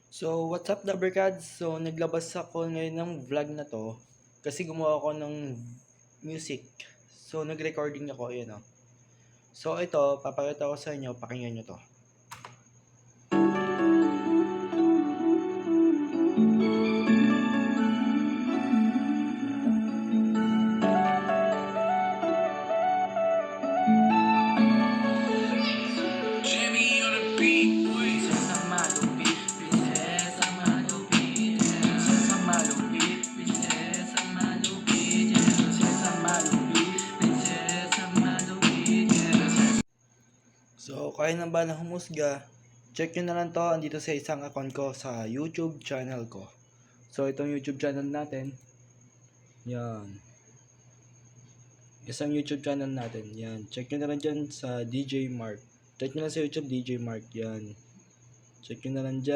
So, what's up, Dabarkads? So, naglabas ako ngayon ng vlog na to kasi gumawa ako ng music. So, nag-recording ako, yun o. So, ito, papakita ko sa inyo, pakinggan nyo to. Jimmy on a beat, boy. Prinsesa malupit, prinsesa malupit, prinsesa malupit, prinsesa malupit, prinsesa malupit, prinsesa malupit. So, kaya na ba na humusga? Check nyo na lang to, andito sa isang account ko sa YouTube channel ko. So, itong YouTube channel natin, yan. Isang YouTube channel natin, yan. Check nyo na lang dyan sa DJ Mark. Check nyo lang sa YouTube DJ Mark, yan. Check nyo na lang dyan.